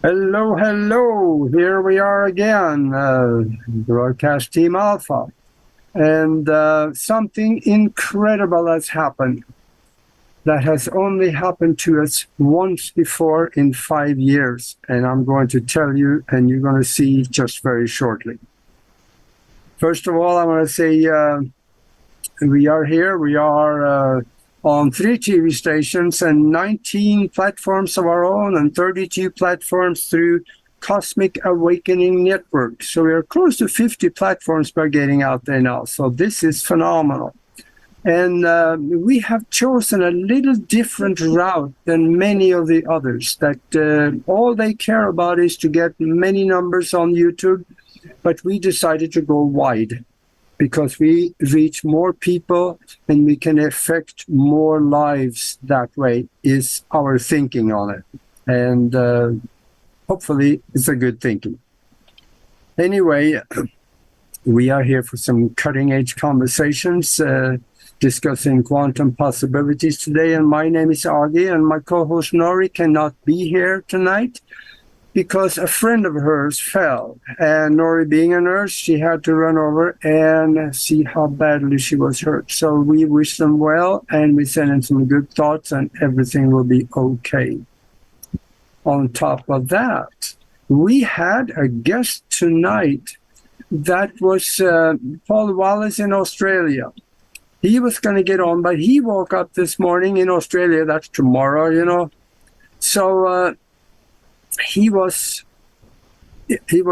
Hello, hello. Here we are again, broadcast team Alpha. And something incredible has happened that has only happened to us once before in 5 years. And I'm going to tell you, and you're going to see just very shortly. First of all, I want to say we are here. We are on 3 TV stations and 19 platforms of our own and 32 platforms through Cosmic Awakening Network. So we are close to 50 platforms we're getting out there now. So this is phenomenal. And we have chosen a little different route than many of the others, that all they care about is to get many numbers on YouTube. But we decided to go wide, because we reach more people and we can affect more lives that way, is our thinking on it. And hopefully it's a good thinking. Anyway, we are here for some cutting-edge conversations, discussing quantum possibilities today. And my name is Agi, and my co-host Nori cannot be here tonight because a friend of hers fell, and Nori, being a nurse, she had to run over and see how badly she was hurt. So we wish them well, and we send in some good thoughts, and everything will be okay. On top of that, we had a guest tonight that was Paul Wallace in Australia. He was going to get on, but he woke up this morning in Australia. That's tomorrow, you know. So he was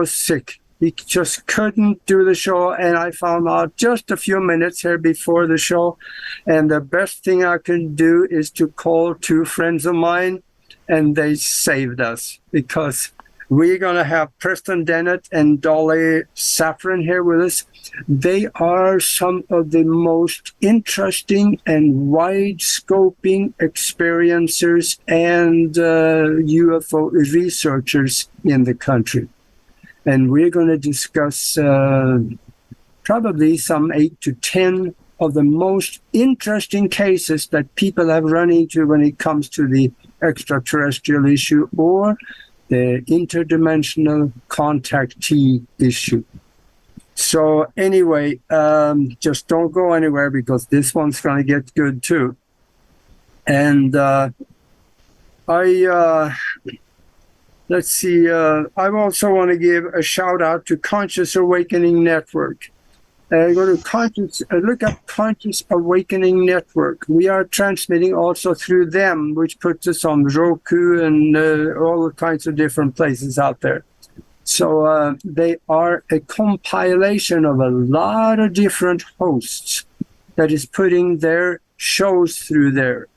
sick. He just couldn't do the show, and I found out just a few minutes here before the show, and the best thing I can do is to call 2 friends of mine, and they saved us, because we're going to have Preston Dennet and Dolly Saffron here with us. They are some of the most interesting and wide-scoping experiencers and UFO researchers in the country. And we're going to discuss probably some 8 to 10 of the most interesting cases that people have run into when it comes to the extraterrestrial issue or the interdimensional contactee issue. So anyway, just don't go anywhere, because this one's going to get good too. And let's see, I also want to give a shout out to Conscious Awakening Network. Go to look up Conscious Awakening Network. We are transmitting also through them, which puts us on Roku and all kinds of different places out there. So they are a compilation of a lot of different hosts that is putting their shows through there.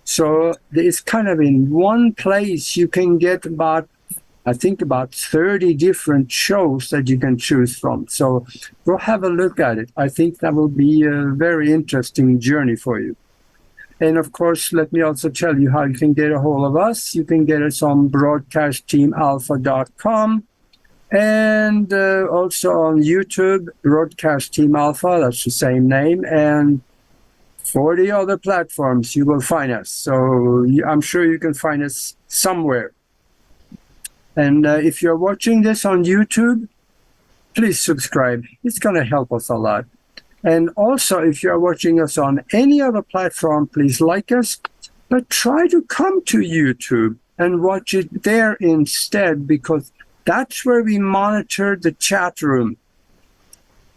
So it's kind of in one place you can get about 30 different shows that you can choose from. So go have a look at it. I think that will be a very interesting journey for you. And of course, let me also tell you how you can get a hold of us. You can get us on broadcastteamalpha.com and also on YouTube, Broadcast Team Alpha, that's the same name, and 40 other platforms you will find us. So I'm sure you can find us somewhere. And if you're watching this on YouTube, please subscribe. It's going to help us a lot. And also, if you're watching us on any other platform, please like us, but try to come to YouTube and watch it there instead, because that's where we monitor the chat room.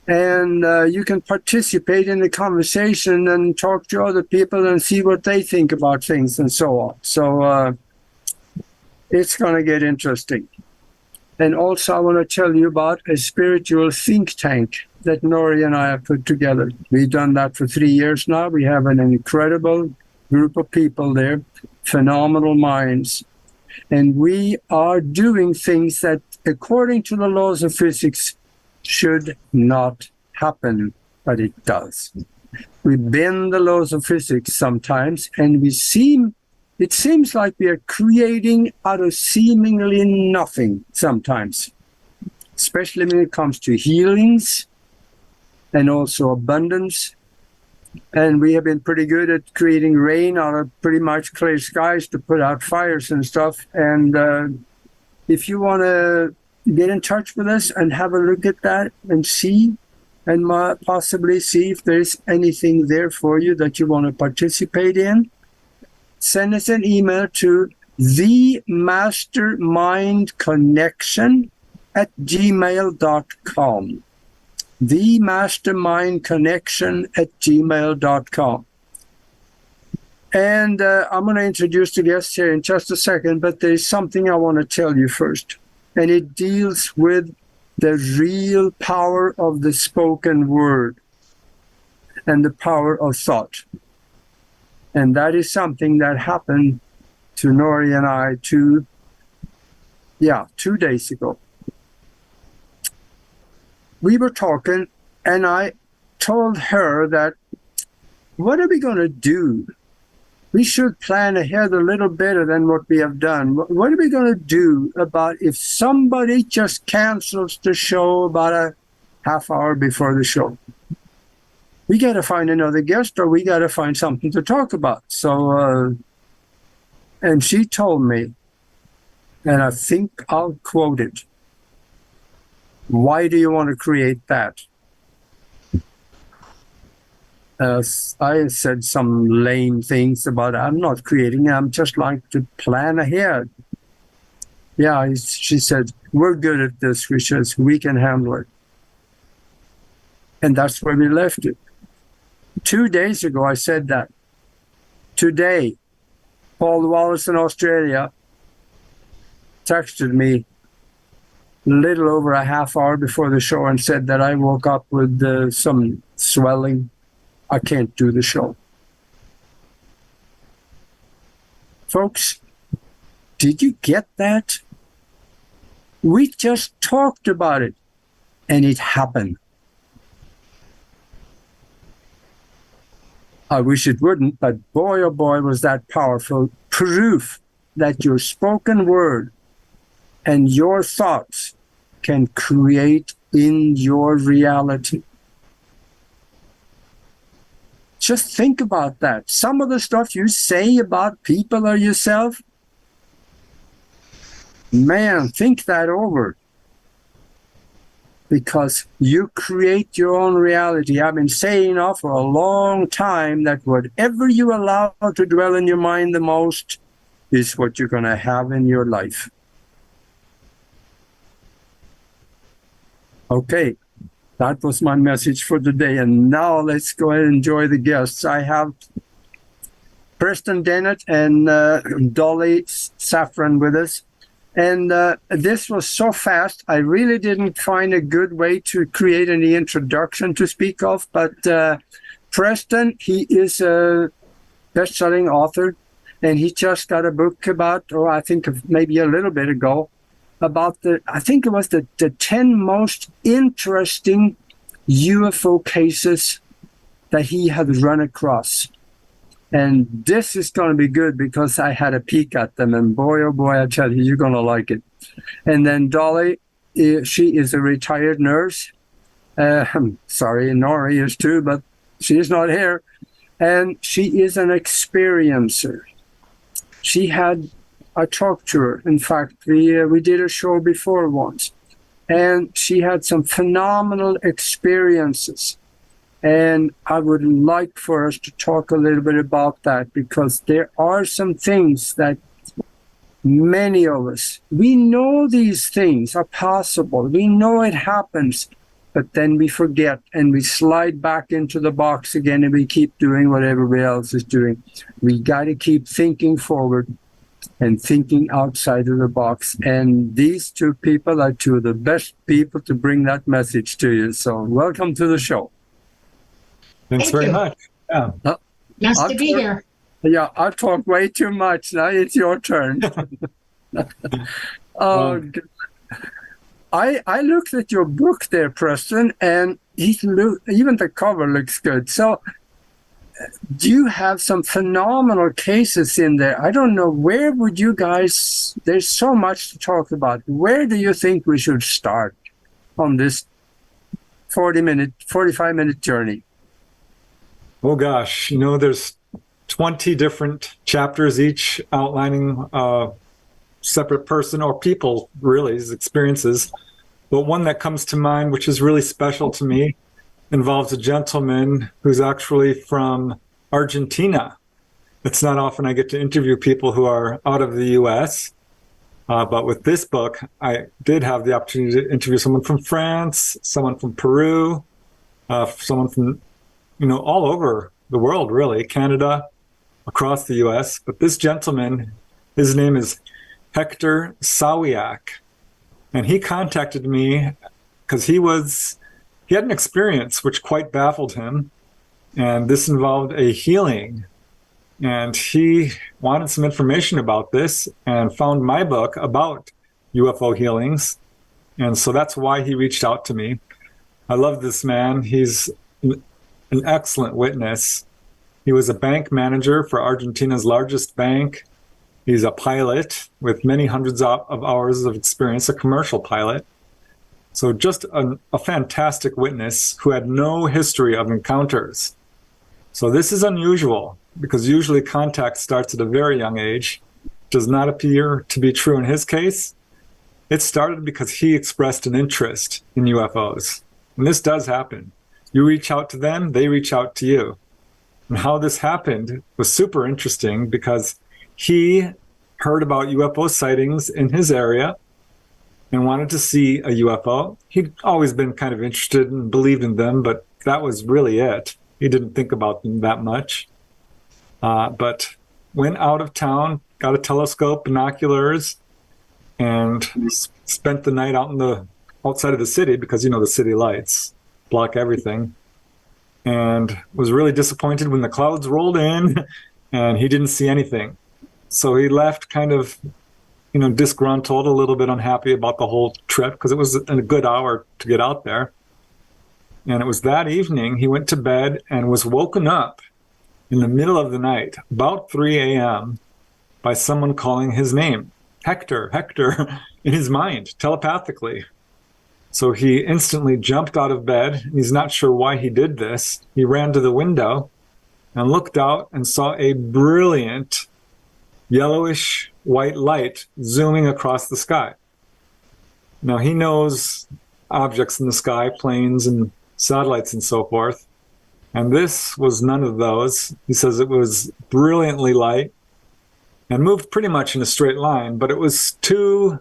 And you can participate in the conversation and talk to other people and see what they think about things and so on. So it's going to get interesting. And also, I want to tell you about a spiritual think tank that Nori and I have put together. We've done that for 3 years now. We have an incredible group of people there, phenomenal minds. And we are doing things that, according to the laws of physics, should not happen, but it does. We bend the laws of physics sometimes, and it seems like we are creating out of seemingly nothing sometimes, especially when it comes to healings and also abundance. And we have been pretty good at creating rain out of pretty much clear skies to put out fires and stuff. And if you want to get in touch with us and have a look at that and see, and possibly see if there's anything there for you that you want to participate in, send us an email to themastermindconnection@gmail.com. themastermindconnection@gmail.com. And I'm going to introduce the guests here in just a second, but there's something I want to tell you first. And it deals with the real power of the spoken word and the power of thought. And that is something that happened to Nori and I 2 days ago. We were talking, and I told her that, what are we going to do? We should plan ahead a little better than what we have done. What are we going to do about if somebody just cancels the show about a half hour before the show? We got to find another guest, or we got to find something to talk about. So, and she told me, and I think I'll quote it, "Why do you want to create that?" I said some lame things about, I'm not creating, I'm just like to plan ahead. Yeah, she said, we're good at this. She says, we can handle it. And that's where we left it. 2 days ago, I said that. Today, Paul Wallace in Australia texted me a little over a half hour before the show and said that I woke up with some swelling. I can't do the show. Folks, did you get that? We just talked about it, and it happened. I wish it wouldn't, but boy, oh boy, was that powerful. Proof that your spoken word and your thoughts can create in your reality. Just think about that. Some of the stuff you say about people or yourself, man, think that over. Because you create your own reality. I've been saying now for a long time that whatever you allow to dwell in your mind the most is what you're going to have in your life. Okay. That was my message for today. And now let's go ahead and enjoy the guests. I have Preston Dennet and Dolly Safran with us. And this was so fast, I really didn't find a good way to create any introduction to speak of. But Preston, he is a best-selling author. And he just got a book about, I think maybe a little bit ago, about I think it was the 10 most interesting UFO cases that he had run across. And this is going to be good because I had a peek at them, and boy, oh boy, I tell you, you're going to like it. And then Dolly, she is a retired nurse. Sorry, Nori is too, but she is not here. And she is an experiencer. I talked to her. In fact, we did a show before once, and she had some phenomenal experiences. And I would like for us to talk a little bit about that, because there are some things that many of us, we know these things are possible. We know it happens, but then we forget and we slide back into the box again and we keep doing what everybody else is doing. We got to keep thinking forward and thinking outside of the box. And these two people are two of the best people to bring that message to you. So welcome to the show. Thanks very much. Yeah. Nice to be here. Yeah, I talk way too much. Now it's your turn. I looked at your book there, Preston, and even the cover looks good. So do you have some phenomenal cases in there? I don't know, where would you guys, there's so much to talk about. Where do you think we should start on this 45-minute journey? Oh gosh, there's 20 different chapters each outlining separate person or people, really, his experiences. But one that comes to mind, which is really special to me, involves a gentleman who's actually from Argentina. It's not often I get to interview people who are out of the U.S., but with this book, I did have the opportunity to interview someone from France, someone from Peru, someone from, all over the world, really, Canada, across the U.S. But this gentleman, his name is Hector Sawiak, and he contacted me because he had an experience which quite baffled him, and this involved a healing. And he wanted some information about this and found my book about UFO healings. And so that's why he reached out to me. I love this man. He's an excellent witness. He was a bank manager for Argentina's largest bank. He's a pilot with many hundreds of hours of experience, a commercial pilot. So just a fantastic witness who had no history of encounters. So this is unusual because usually contact starts at a very young age. Does not appear to be true in his case. It started because he expressed an interest in UFOs. And this does happen. You reach out to them, they reach out to you. And how this happened was super interesting because he heard about UFO sightings in his area and wanted to see a UFO. He'd always been kind of interested and believed in them, but that was really it. He didn't think about them that much. But went out of town, got a telescope, binoculars, and spent the night outside of the city because, the city lights block everything. And was really disappointed when the clouds rolled in and he didn't see anything. So he left kind of, disgruntled, a little bit unhappy about the whole trip because it was a good hour to get out there. And it was that evening he went to bed and was woken up in the middle of the night, about 3 a.m., by someone calling his name, Hector, Hector, in his mind, telepathically. So he instantly jumped out of bed. He's not sure why he did this. He ran to the window and looked out and saw a brilliant yellowish white light zooming across the sky. Now he knows objects in the sky, planes and satellites and so forth. And this was none of those. He says it was brilliantly light and moved pretty much in a straight line, but it was too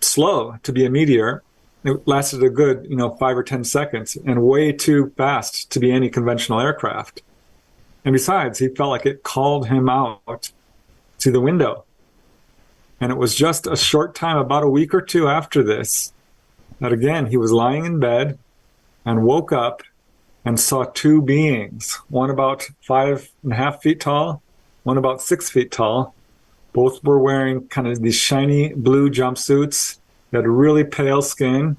slow to be a meteor. It lasted a good, 5 or 10 seconds and way too fast to be any conventional aircraft. And besides, he felt like it called him out to the window. And it was just a short time, about a week or two after this, that again, he was lying in bed and woke up and saw two beings, one about 5.5 feet tall, one about 6 feet tall. Both were wearing kind of these shiny blue jumpsuits. They had really pale skin,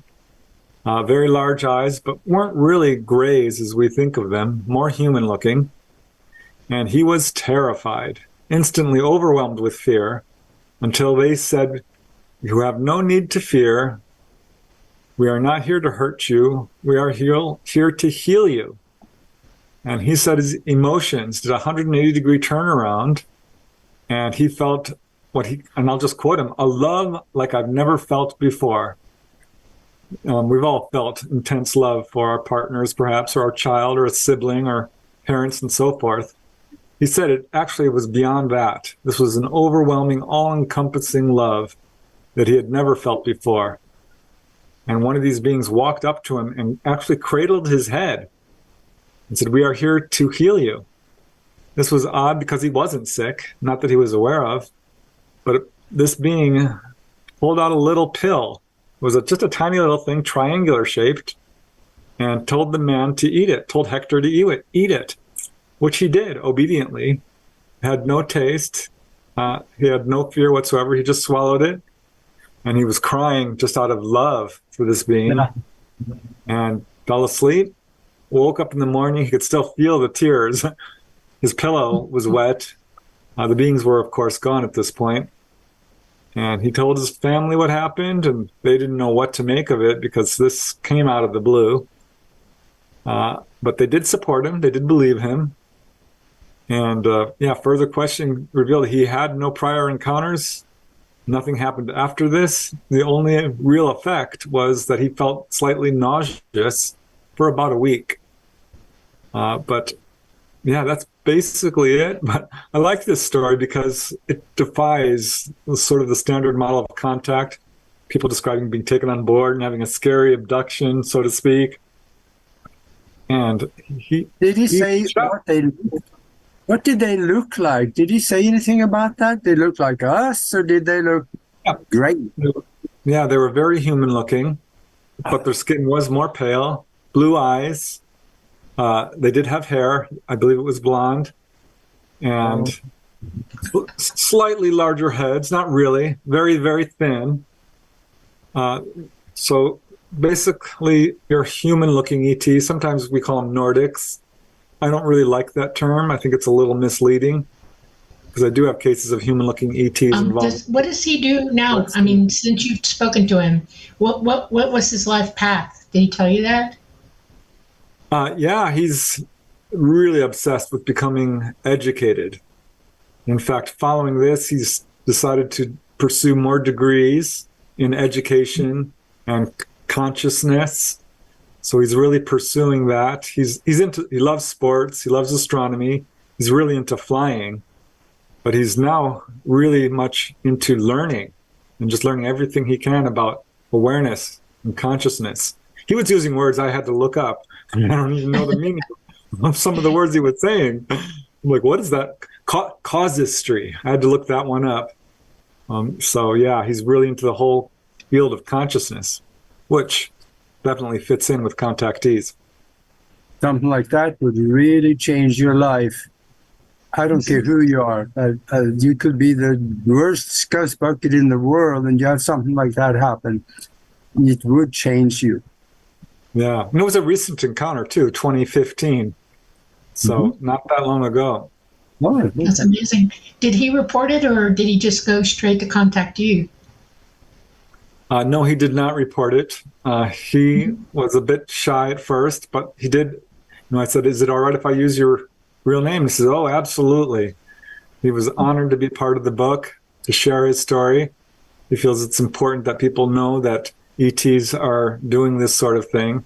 very large eyes, but weren't really grays as we think of them, more human looking. And he was terrified, instantly overwhelmed with fear, until they said, "You have no need to fear. We are not here to hurt you. We are here to heal you." And he said his emotions did a 180-degree turnaround, and he felt and I'll just quote him, "a love like I've never felt before." We've all felt intense love for our partners, perhaps, or our child, or a sibling, or parents, and so forth. He said it actually was beyond that. This was an overwhelming, all-encompassing love that he had never felt before. And one of these beings walked up to him and actually cradled his head and said, "We are here to heal you." This was odd because he wasn't sick, not that he was aware of, but this being pulled out a little pill. It was just a tiny little thing, triangular shaped, and told the man to eat it, told Hector to eat it, which he did obediently. Had no taste. He had no fear whatsoever. He just swallowed it. And he was crying just out of love for this being, and fell asleep. Woke up in the morning, he could still feel the tears. His pillow was wet. The beings were, of course, gone at this point. And he told his family what happened, and they didn't know what to make of it because this came out of the blue. But they did support him. They did believe him. And further questioning revealed he had no prior encounters Nothing happened after this. The only real effect was that he felt slightly nauseous for about a week. But yeah, that's basically it. But I like this story because it defies sort of the standard model of contact. People describing being taken on board and having a scary abduction, so to speak. And did he say what did they look like? Did he say anything about that? They look like us, or did they look great? Yeah, they were very human looking, but their skin was more pale, blue eyes. They did have hair. I believe it was blonde, and slightly larger heads. Not really. Very, very thin. So basically, you're human-looking ET. Sometimes we call them Nordics. I don't really like that term. I think it's a little misleading because I do have cases of human-looking ETs involved. What does he do now? I mean, since you've spoken to him, what was his life path? Did he tell you that? Yeah, he's really obsessed with becoming educated. In fact, following this, he's decided to pursue more degrees in education and consciousness. So he's really pursuing that. He loves sports, he loves astronomy, he's really into flying, but he's now really much into learning and just learning everything he can about awareness and consciousness. He was using words I had to look up. I don't even know the meaning of some of the words he was saying. I'm like, what is that? Casuistry. I had to look that one up. So yeah, he's really into the whole field of consciousness, which definitely fits in with contactees. Something like that would really change your life. I don't care who you are. You could be the worst scuzz bucket in the world, and you have something like that happen. It would change you. Yeah, and it was a recent encounter too, 2015. So not that long ago. Oh, that's amazing. Did he report it, or did he just go straight to contact you? No, he did not report it. He was a bit shy at first, but he did. I said, "Is it all right if I use your real name?" He says, "Oh, absolutely." He was honored to be part of the book, to share his story. He feels it's important that people know that ETs are doing this sort of thing,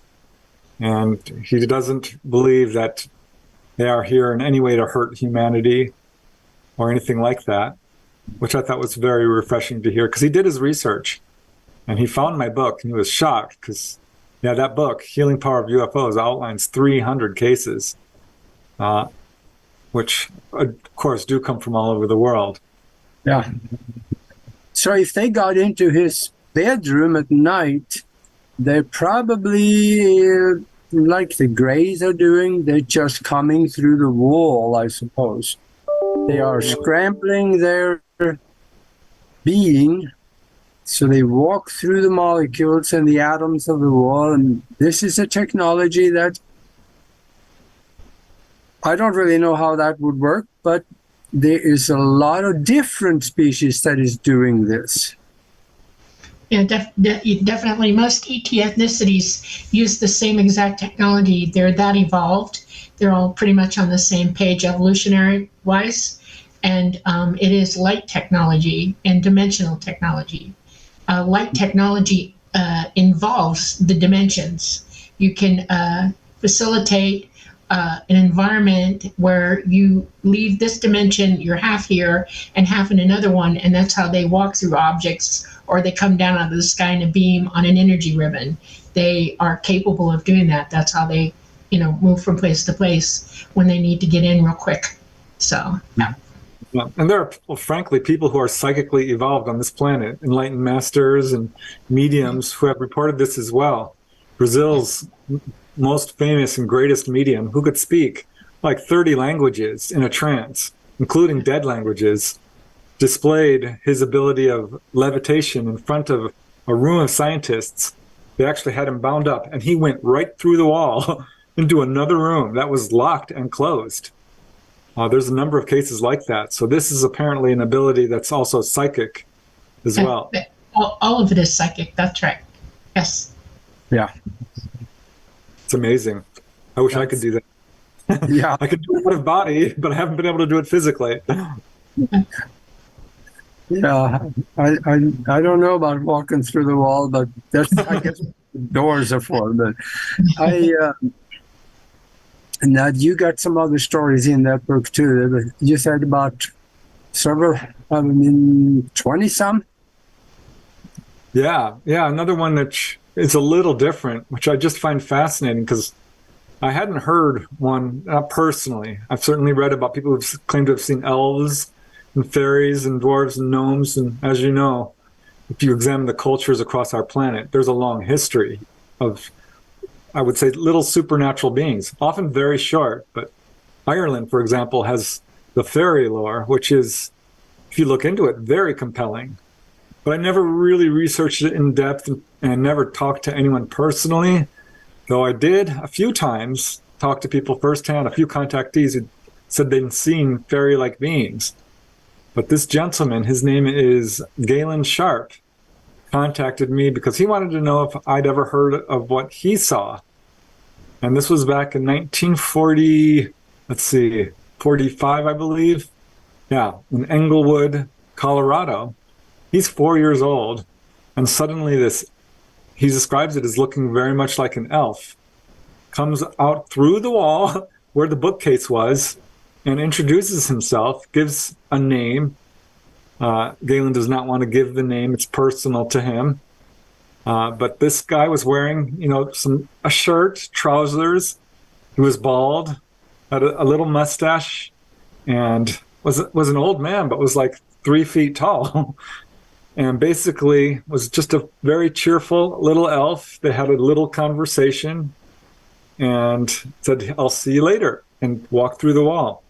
and he doesn't believe that they are here in any way to hurt humanity or anything like that, which I thought was very refreshing to hear, because he did his research and he found my book and he was shocked because, yeah, that book, Healing Power of UFOs, outlines 300 cases, which, of course, do come from all over the world. Yeah. So if they got into his bedroom at night, they're probably like the Greys are doing. They're just coming through the wall, I suppose. They are scrambling their being, so they walk through the molecules and the atoms of the wall. And this is a technology that I don't really know how that would work, but there is a lot of different species that is doing this. Yeah, definitely. Most ET ethnicities use the same exact technology. They're that evolved. They're all pretty much on the same page evolutionary-wise. And it is light technology and dimensional technology. Light technology involves the dimensions. You can facilitate an environment where you leave this dimension, you're half here and half in another one, and that's how they walk through objects, or they come down out of the sky in a beam on an energy ribbon. They are capable of doing that. That's how they, move from place to place when they need to get in real quick. So, yeah. Yeah. And there are, frankly, people who are psychically evolved on this planet, enlightened masters and mediums who have reported this as well. Brazil's most famous and greatest medium, who could speak like 30 languages in a trance, including dead languages, displayed his ability of levitation in front of a room of scientists. They actually had him bound up, and he went right through the wall into another room that was locked and closed. There's a number of cases like that. So this is apparently an ability that's also psychic as well. All of it is psychic. That's right. Yes. Yeah. It's amazing. I wish I could do that. Yeah. I could do it out of body, but I haven't been able to do it physically. Yeah, I don't know about walking through the wall, but that's I guess what doors are for. But I now you got some other stories in that book too. You said about several, I mean, 20 some. Yeah, yeah. Another one that is a little different, which I just find fascinating because I hadn't heard one personally. I've certainly read about people who've claimed to have seen elves and fairies and dwarves and gnomes. And as you know, if you examine the cultures across our planet, there's a long history of, I would say, little supernatural beings, often very short. But Ireland, for example, has the fairy lore, which is, if you look into it, very compelling. But I never really researched it in depth and never talked to anyone personally, though I did a few times talk to people firsthand, a few contactees who said they'd seen fairy-like beings. But this gentleman, his name is Galen Sharp, contacted me because he wanted to know if I'd ever heard of what he saw. And this was back in 1940, 45, I believe. Yeah, in Englewood, Colorado. He's 4 years old, and suddenly he describes it as looking very much like an elf, comes out through the wall where the bookcase was and introduces himself, gives a name. Galen does not want to give the name. It's personal to him. But this guy was wearing, a shirt, trousers. He was bald, had a little mustache, and was an old man, but was like 3 feet tall. And basically was just a very cheerful little elf. They had a little conversation and said, "I'll see you later," and walked through the wall.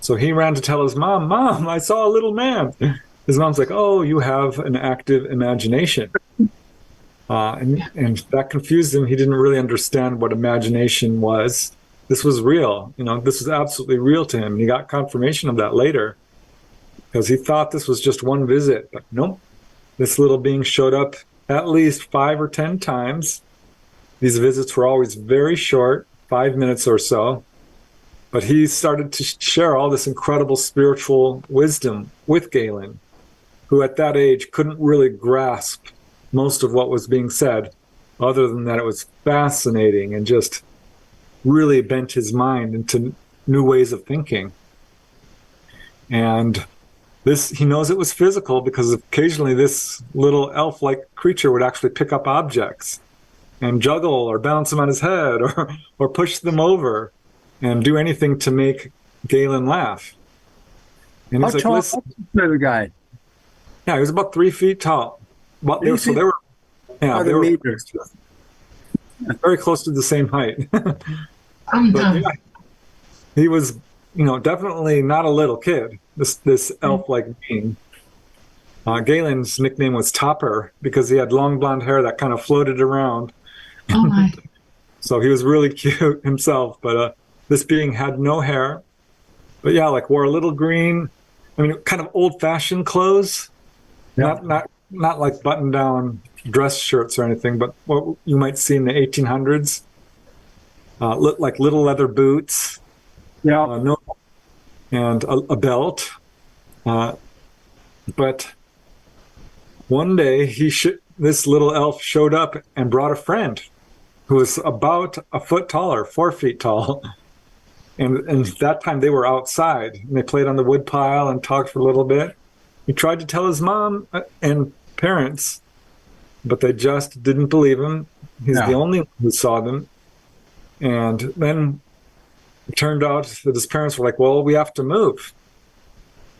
So he ran to tell his mom, "Mom, I saw a little man." His mom's like, "Oh, you have an active imagination." And that confused him. He didn't really understand what imagination was. This was real. This was absolutely real to him. And he got confirmation of that later, because he thought this was just one visit. But nope, this little being showed up at least 5 or 10 times. These visits were always very short, 5 minutes or so. But he started to share all this incredible spiritual wisdom with Galen, who at that age couldn't really grasp most of what was being said, other than that it was fascinating and just really bent his mind into new ways of thinking. And he knows it was physical because occasionally this little elf-like creature would actually pick up objects and juggle or bounce them on his head or push them over and do anything to make Galen laugh. And How he's like, tall "Listen." was the guy? Yeah, he was about 3 feet tall. But they were meters. very close to the same height. I'm But done. yeah, he was, definitely not a little kid, this elf-like being. Galen's nickname was Topper because he had long blonde hair that kind of floated around. Oh my. So he was really cute himself. But this being had no hair. But yeah, like wore a little green, kind of old-fashioned clothes. Yeah. Not like button-down dress shirts or anything, but what you might see in the 1800s. Looked like little leather boots. Yeah. And a belt. But one day this little elf showed up and brought a friend who was about a foot taller, 4 feet tall. And that time they were outside and they played on the wood pile and talked for a little bit. He tried to tell his mom and parents, but they just didn't believe him. He's the only one who saw them. And then it turned out that his parents were like, "Well, we have to move."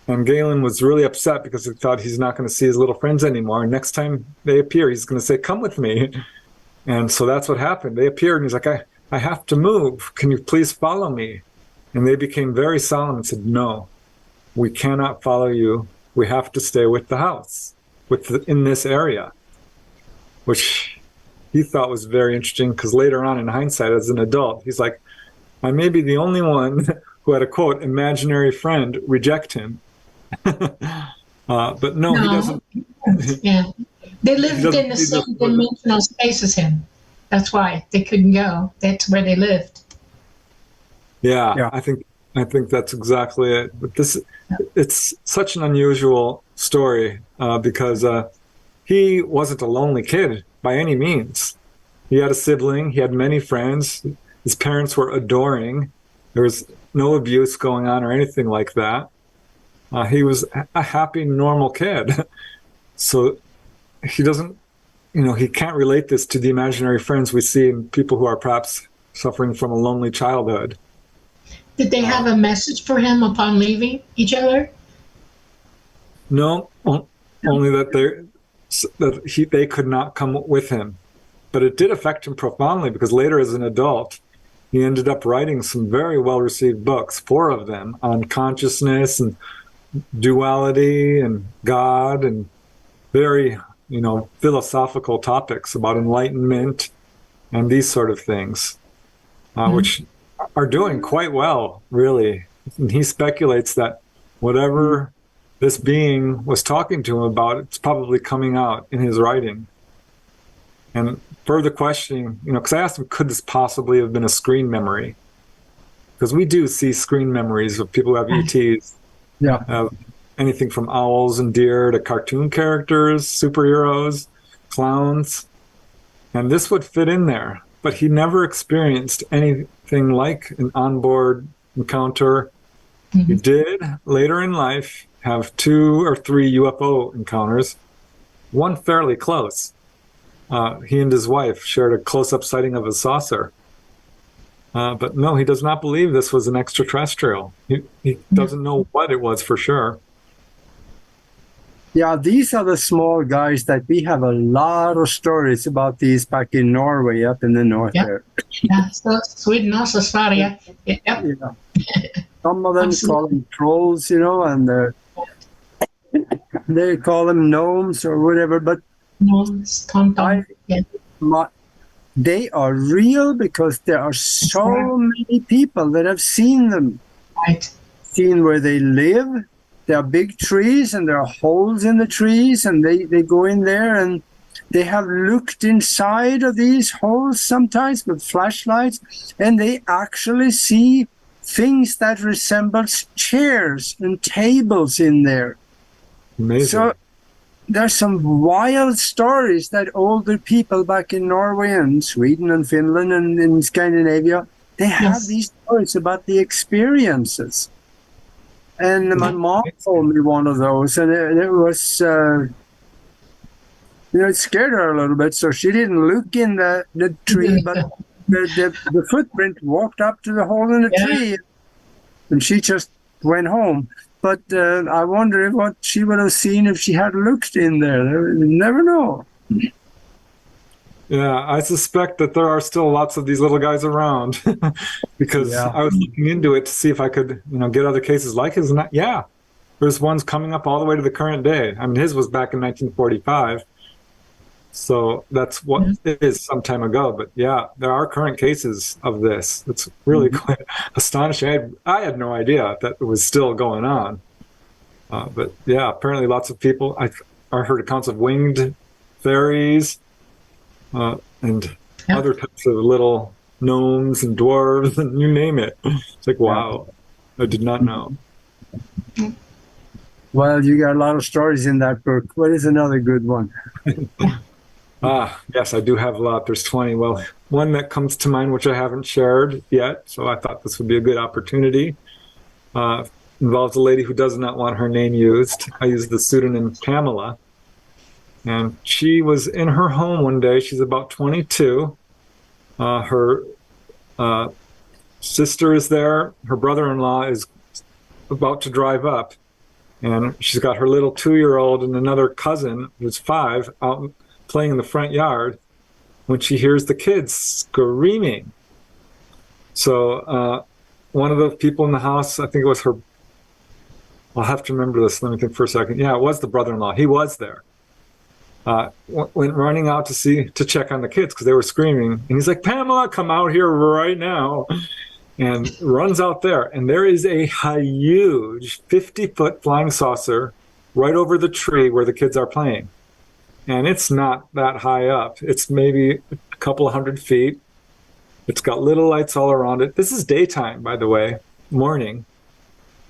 And Galen was really upset because he thought he's not going to see his little friends anymore. And next time they appear, he's going to say, "Come with me." And so that's what happened. They appeared and he's like, I have to move. Can you please follow me? And they became very solemn and said, "No, we cannot follow you. We have to stay with the house, in this area," which he thought was very interesting because later on in hindsight, as an adult, he's like, "I may be the only one who had a, quote, imaginary friend reject him." But no, he doesn't. Yeah. They lived in the same dimensional space as him. That's why they couldn't go. That's where they lived. Yeah. I think that's exactly it. But it's such an unusual story because he wasn't a lonely kid by any means. He had a sibling. He had many friends. His parents were adoring. There was no abuse going on or anything like that. He was a happy, normal kid. So he doesn't, he can't relate this to the imaginary friends we see in people who are perhaps suffering from a lonely childhood. Did they have a message for him upon leaving each other? No, only that they could not come with him. But it did affect him profoundly because later as an adult, he ended up writing some very well-received books, 4 of them, on consciousness and duality and God and very, philosophical topics about enlightenment and these sort of things, which are doing quite well, really. And he speculates that whatever this being was talking to him about, it's probably coming out in his writing. And further questioning, because I asked him, could this possibly have been a screen memory? Because we do see screen memories of people who have ETs. Yeah. Anything from owls and deer to cartoon characters, superheroes, clowns. And this would fit in there. But he never experienced anything like an onboard encounter. Mm-hmm. He did, later in life, have 2 or 3 UFO encounters, one fairly close. He and his wife shared a close-up sighting of a saucer. But no, he does not believe this was an extraterrestrial. He doesn't know what it was for sure. Yeah, these are the small guys that we have a lot of stories about these back in Norway, up in the north there. Yeah, so Sweden also, Sverige. Yep. Yeah. Some of them call them trolls, and they call them gnomes or whatever, but they are real because there are so many people that have seen them. Right. Seen where they live. There are big trees and there are holes in the trees, and they go in there and they have looked inside of these holes sometimes with flashlights, and they actually see things that resembles chairs and tables in there. Amazing. So there's some wild stories that older people back in Norway and Sweden and Finland and in Scandinavia, they have these stories about the experiences. And my mom told me one of those, and it was, it scared her a little bit, so she didn't look in the tree, but the footprint walked up to the hole in the tree, and she just went home. But I wonder what she would have seen if she had looked in there. You never know. Yeah, I suspect that there are still lots of these little guys around because I was looking into it to see if I could, get other cases like his. And there's ones coming up all the way to the current day. I mean, his was back in 1945. So that's what it is some time ago. But there are current cases of this. It's really quite astonishing. I had no idea that it was still going on. But apparently lots of people, I heard accounts of winged fairies and other types of little gnomes and dwarves and you name it. It's like, wow, I did not know. Well, you got a lot of stories in that book. What is another good one? Yes, I do have a lot. There's 20. Well, one that comes to mind, which I haven't shared yet, so I thought this would be a good opportunity, involves a lady who does not want her name used. I use the pseudonym Pamela. And she was in her home one day. She's about 22. Her sister is there. Her brother-in-law is about to drive up. And she's got her little 2-year-old and another cousin who's 5 out playing in the front yard when she hears the kids screaming. So one of the people in the house, I think it was her, I'll have to remember this. Let me think for a second. Yeah, it was the brother-in-law. He was there. Went running out to check on the kids because they were screaming. And he's like, Pamela, come out here right now. And runs out there. And there is a huge 50-foot flying saucer right over the tree where the kids are playing. And it's not that high up. It's maybe a couple of 100 feet. It's got little lights all around it. This is daytime, by the way, morning.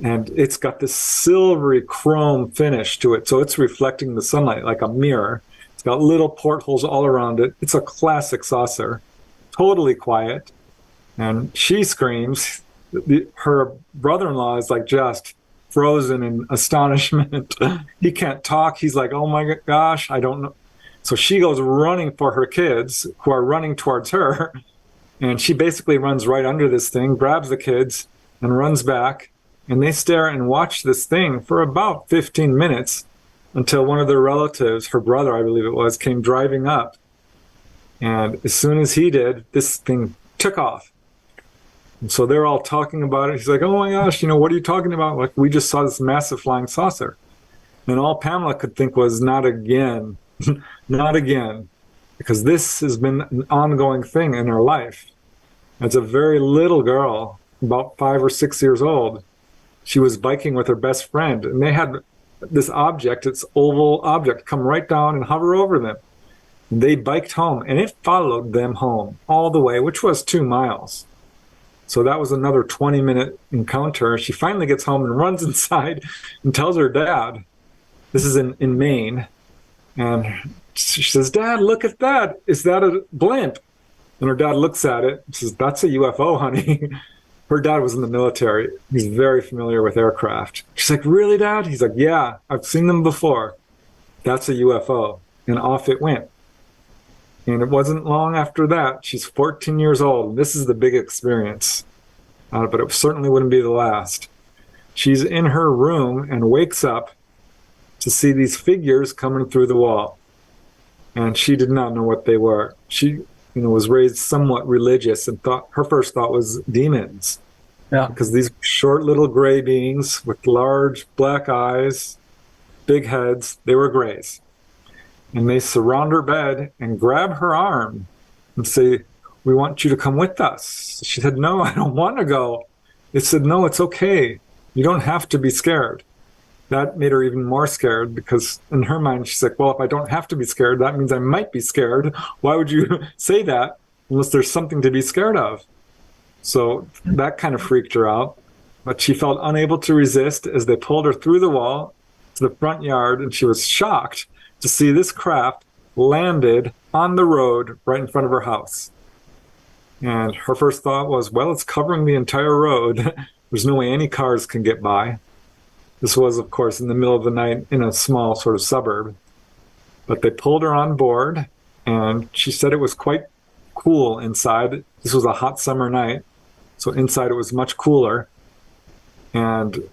And it's got this silvery chrome finish to it. So it's reflecting the sunlight like a mirror. It's got little portholes all around it. It's a classic saucer, totally quiet. And she screams. Her brother-in-law is like just frozen in astonishment. He can't talk. He's like, oh my gosh, I don't know. So she goes running for her kids who are running towards her. And she basically runs right under this thing, grabs the kids and runs back. And they stare and watch this thing for about 15 minutes until one of their relatives, her brother, I believe it was, came driving up. And as soon as he did, this thing took off. And so they're all talking about it. He's like, oh my gosh, what are you talking about? Like, we just saw this massive flying saucer. And all Pamela could think was, not again, not again, because this has been an ongoing thing in her life. As a very little girl, about 5 or 6 years old, she was biking with her best friend, and they had this object, this oval object, come right down and hover over them. And they biked home, and it followed them home all the way, which was 2 miles. So that was another 20-minute encounter. She finally gets home and runs inside and tells her dad. This is in Maine. And she says, Dad, look at that. Is that a blimp? And her dad looks at it and says, that's a UFO, honey. Her dad was in the military. He's very familiar with aircraft. She's like, really, Dad? He's like, yeah, I've seen them before. That's a UFO. And off it went. And it wasn't long after that. She's 14 years old. And this is the big experience. But it certainly wouldn't be the last. She's in her room and wakes up to see these figures coming through the wall. And she did not know what they were. She was raised somewhat religious and thought her first thought was demons. Yeah. Because these short little gray beings with large black eyes, big heads, they were grays. And they surround her bed and grab her arm and say, we want you to come with us. She said, no, I don't want to go. They said, no, it's okay. You don't have to be scared. That made her even more scared because in her mind, she's like, well, if I don't have to be scared, that means I might be scared. Why would you say that unless there's something to be scared of? So that kind of freaked her out. But she felt unable to resist as they pulled her through the wall to the front yard, and she was shocked to see this craft landed on the road right in front of her house. And her first thought was, well, it's covering the entire road. There's no way any cars can get by. This was, of course, in the middle of the night in a small sort of suburb. But they pulled her on board, and she said it was quite cool inside. This was a hot summer night, so inside it was much cooler. And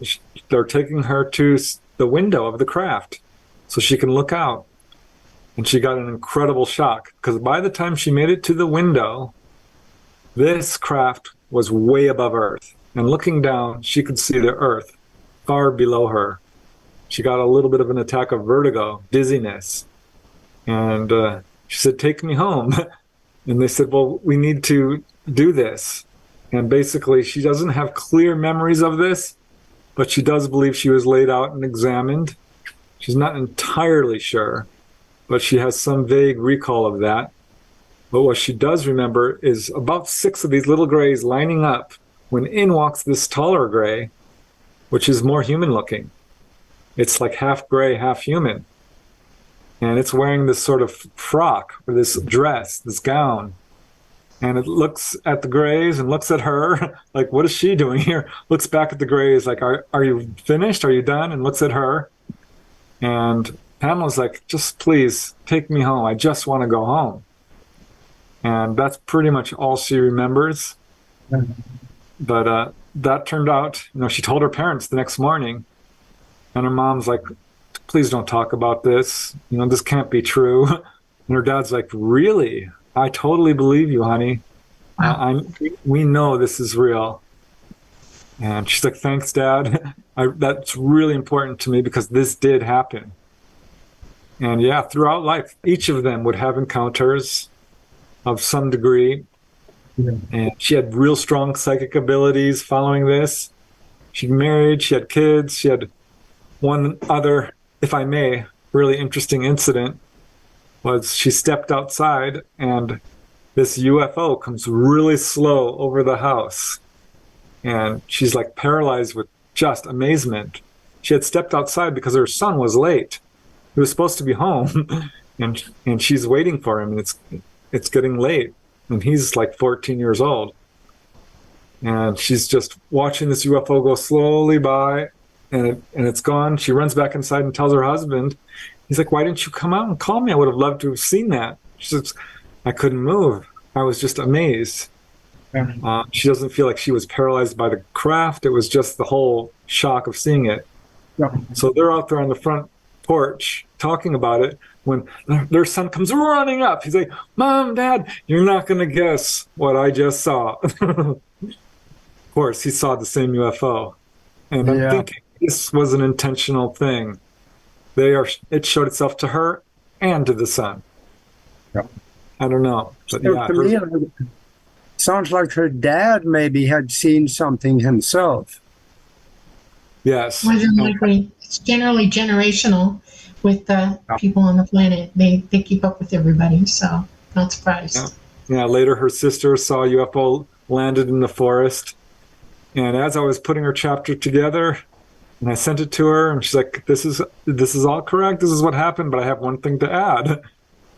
they're taking her to the window of the craft so she can look out. And she got an incredible shock, because by the time she made it to the window, this craft was way above Earth. And looking down, she could see the Earth far below her. She got a little bit of an attack of vertigo, dizziness. And she said, take me home. And they said, well, we need to do this. And basically, she doesn't have clear memories of this, but she does believe she was laid out and examined. She's not entirely sure, but she has some vague recall of that. But what she does remember is about 6 of these little grays lining up when in walks this taller gray, which is more human looking. It's like half gray, half human. And it's wearing this sort of frock or this dress, this gown. And it looks at the grays and looks at her like, what is she doing here? Looks back at the grays like, are you finished? Are you done? And looks at her. And Pamela's like, just please take me home. I just want to go home. And that's pretty much all she remembers. But that turned out, she told her parents the next morning, and her mom's like, please don't talk about this. This can't be true. And her dad's like, really? I totally believe you, honey. We know this is real. And she's like, thanks, Dad. That's really important to me because this did happen. And yeah, throughout life, each of them would have encounters of some degree. Yeah. And she had real strong psychic abilities following this. She married, she had kids, she had one other, if I may, really interesting incident was she stepped outside and this UFO comes really slow over the house. And she's like paralyzed with just amazement. She had stepped outside because her son was late. He was supposed to be home, and she's waiting for him, and it's getting late, and he's like 14 years old. And she's just watching this UFO go slowly by, and it's gone. She runs back inside and tells her husband. He's like, "Why didn't you come out and call me? I would have loved to have seen that." She says, "I couldn't move. I was just amazed." She doesn't feel like she was paralyzed by the craft. It was just the whole shock of seeing it. Yeah. So they're out there on the front porch talking about it when their son comes running up. He's like, "Mom, Dad, you're not going to guess what I just saw." Of course, he saw the same UFO. And I'm thinking this was an intentional thing. It showed itself to her and to the son. Yeah. I don't know. But So to me, it sounds like her dad maybe had seen something himself. yes. More than likely, it's generally generational with the people on the planet. They keep up with everybody, so not surprised. Yeah, later her sister saw a UFO landed in the forest. And as I was putting her chapter together, and I sent it to her, and she's like, this is all correct. This is what happened, but I have one thing to add.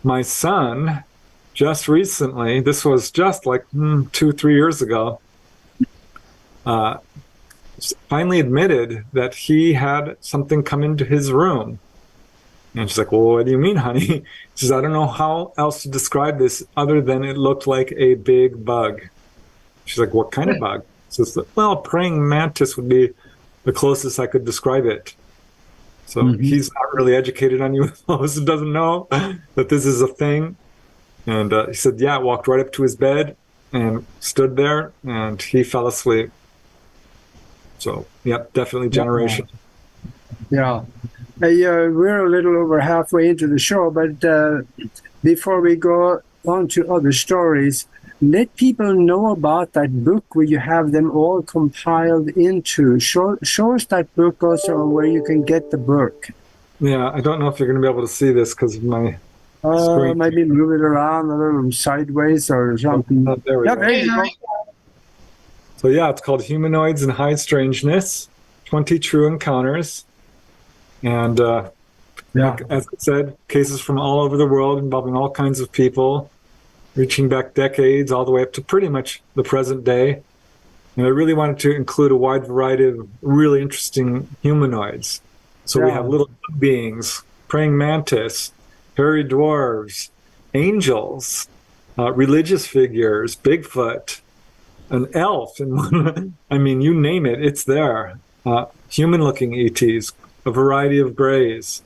My son, just recently, this was just like 2-3 years ago, finally admitted that he had something come into his room. And she's like, "Well, what do you mean, honey?" She says, "I don't know how else to describe this other than it looked like a big bug." She's like, "What kind of bug?" Says, "Well, praying mantis would be the closest I could describe it." So he's not really educated on UFOs and doesn't know that this is a thing. And he said, yeah, walked right up to his bed and stood there, and he fell asleep. So, yep, definitely generation. Yeah. We're a little over halfway into the show, but before we go on to other stories, let people know about that book where you have them all compiled into. Show us that book also, where you can get the book. Yeah, I don't know if you're going to be able to see this because of my screen. Maybe move it around a little sideways or something. There we go. There you go. So yeah, it's called Humanoids and High Strangeness, 20 True Encounters. And like, as I said, cases from all over the world involving all kinds of people, reaching back decades all the way up to pretty much the present day. And I really wanted to include a wide variety of really interesting humanoids. So we have little beings, praying mantis, hairy dwarves, angels, religious figures, Bigfoot, an elf, and I mean, you name it, it's there. Human-looking ETs, a variety of grays.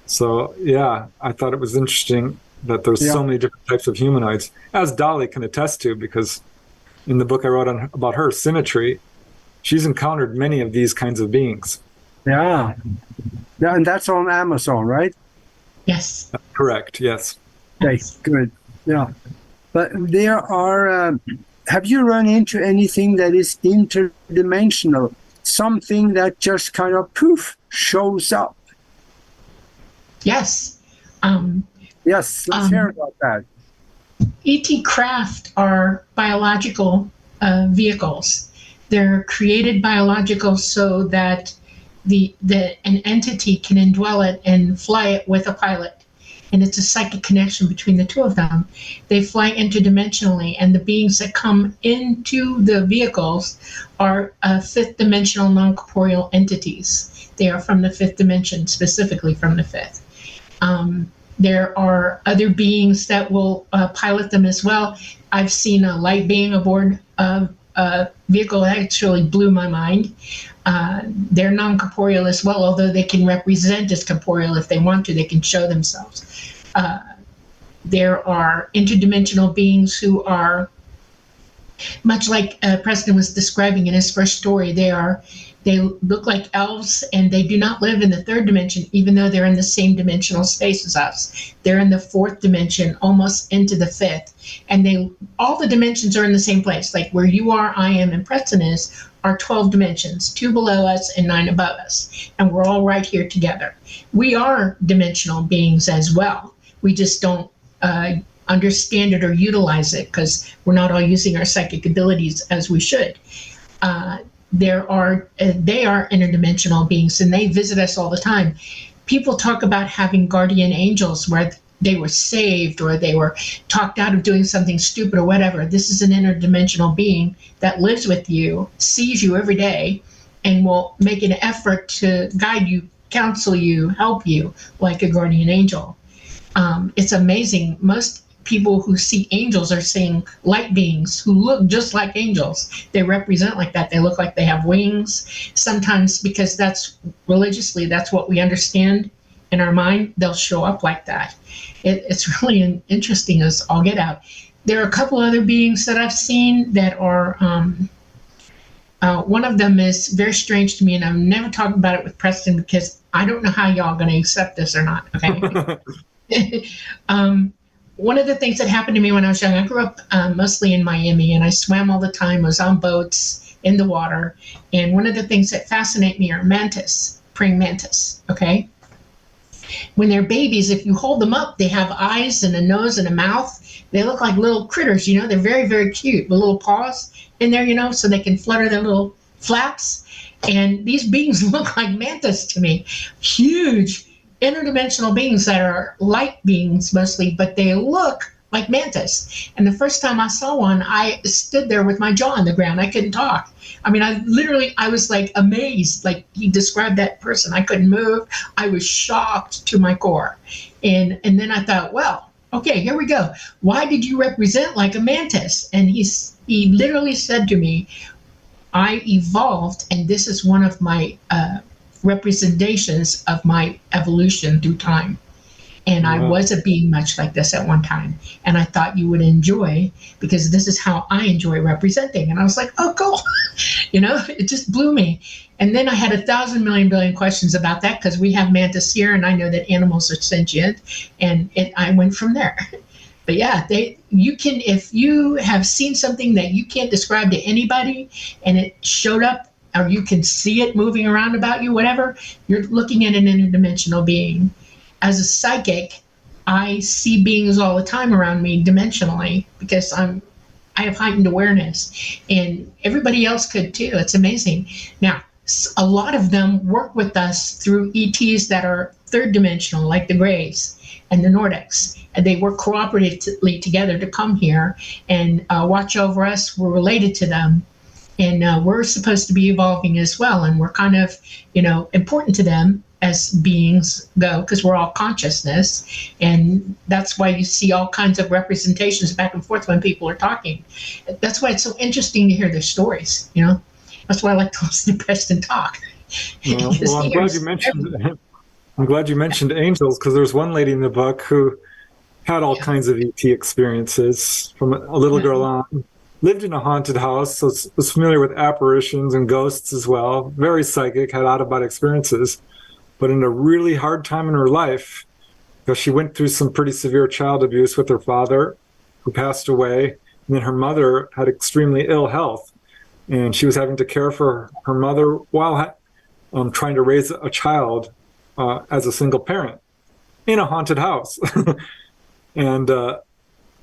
So yeah, I thought it was interesting that there's so many different types of humanoids, as Dolly can attest to, because in the book I wrote about her, Symmetry, she's encountered many of these kinds of beings. Yeah, and that's on Amazon, right? Yes. Correct, yes. Okay, good. Yeah. But there are, have you run into anything that is interdimensional? Something that just kind of poof, shows up? Yes. Yes, let's hear about that. ET craft are biological vehicles. They're created biological so that an entity can indwell it and fly it with a pilot. And it's a psychic connection between the two of them. They fly interdimensionally, and the beings that come into the vehicles are fifth dimensional non-corporeal entities. They are from the fifth dimension, specifically from the fifth. There are other beings that will pilot them as well. I've seen a light being aboard a vehicle that actually blew my mind. They're non-corporeal as well, although they can represent as corporeal if they want to. They can show themselves. There are interdimensional beings who are much like Preston was describing in his first story. They look like elves, and they do not live in the third dimension, even though they're in the same dimensional space as us. They're in the fourth dimension, almost into the fifth. And all the dimensions are in the same place. Like where you are, I am, and Preston is, are 12 dimensions, 2 below us and 9 above us. And we're all right here together. We are dimensional beings as well. We just don't understand it or utilize it because we're not all using our psychic abilities as we should. they are interdimensional beings, and they visit us all the time. People talk about having guardian angels where they were saved or they were talked out of doing something stupid or whatever. This is an interdimensional being that lives with you, sees you every day, and will make an effort to guide you, counsel you, help you like a guardian angel. It's amazing. Most people who see angels are seeing light beings who look just like angels. They represent like that. They look like they have wings. Sometimes, because that's religiously, that's what we understand in our mind, they'll show up like that. It's really interesting as all get out. There are a couple other beings that I've seen that are, one of them is very strange to me, and I'm never talking about it with Preston because I don't know how y'all going to accept this or not, okay? One of the things that happened to me when I was young, I grew up mostly in Miami, and I swam all the time, was on boats, in the water, and one of the things that fascinate me are mantis, praying mantis, okay? When they're babies, if you hold them up, they have eyes and a nose and a mouth. They look like little critters, you know, they're very, very cute, with little paws in there, you know, so they can flutter their little flaps. And these beings look like mantis to me, huge, interdimensional beings that are light beings mostly, but they look like mantis. And the first time I saw one, I stood there with my jaw on the ground. I couldn't talk. I mean, I was like amazed, like he described that person. I couldn't move. I was shocked to my core. And then I thought, well, okay, here we go. Why did you represent like a mantis? And he literally said to me, I evolved, and this is one of my representations of my evolution through time. And I was a being much like this at one time. And I thought you would enjoy, because this is how I enjoy representing. And I was like, oh, cool. You know, it just blew me. And then I had 1,000 million billion questions about that, because we have mantis here, and I know that animals are sentient. And I went from there. But yeah, you can, if you have seen something that you can't describe to anybody, and it showed up, or you can see it moving around about you, whatever, you're looking at an interdimensional being. As a psychic, I see beings all the time around me dimensionally, because I have heightened awareness, and everybody else could too. It's amazing. Now, a lot of them work with us through ETs that are third dimensional, like the Greys and the Nordics. And they work cooperatively together to come here and watch over us. We're related to them. And we're supposed to be evolving as well. And we're kind of, you know, important to them as beings go, because we're all consciousness. And that's why you see all kinds of representations back and forth when people are talking. That's why it's so interesting to hear their stories, you know. That's why I like to listen to Preston talk. Well, I'm glad you mentioned angels, because there's one lady in the book who had all kinds of ET experiences from a little girl on. Lived in a haunted house, so was familiar with apparitions and ghosts as well. Very psychic, had out-of-body experiences. But in a really hard time in her life, because she went through some pretty severe child abuse with her father, who passed away, and then her mother had extremely ill health. And she was having to care for her mother while trying to raise a child as a single parent in a haunted house. And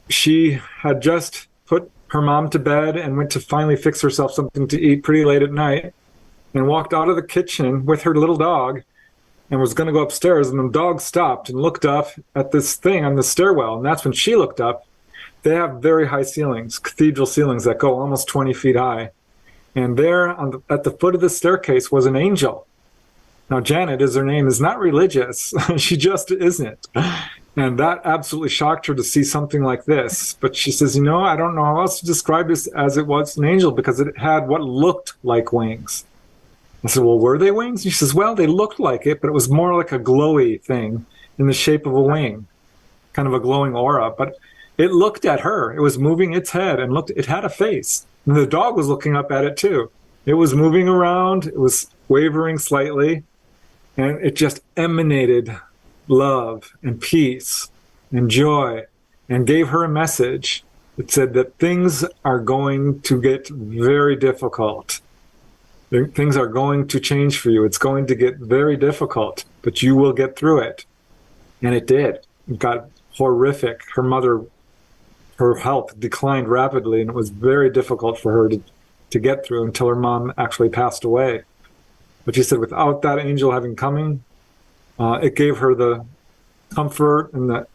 she had just put her mom to bed and went to finally fix herself something to eat pretty late at night, and walked out of the kitchen with her little dog and was going to go upstairs, and the dog stopped and looked up at this thing on the stairwell. And that's when she looked up. They have very high ceilings, cathedral ceilings that go almost 20 feet high. And there at the foot of the staircase was an angel. Now, Janet is her name, is not religious. She just isn't. And that absolutely shocked her to see something like this. But she says, you know, I don't know how else to describe this as it was an angel, because it had what looked like wings. I said, well, were they wings? And she says, well, they looked like it, but it was more like a glowy thing in the shape of a wing, kind of a glowing aura. But it looked at her. It was moving its head and it had a face. And the dog was looking up at it too. It was moving around. It was wavering slightly. And it just emanated love and peace and joy, and gave her a message. It said that things are going to get very difficult. Things are going to change for you. It's going to get very difficult, but you will get through it. And it did. It got horrific. Her mother, her health declined rapidly, and it was very difficult for her to get through until her mom actually passed away. But she said without that angel having coming, it gave her the comfort and the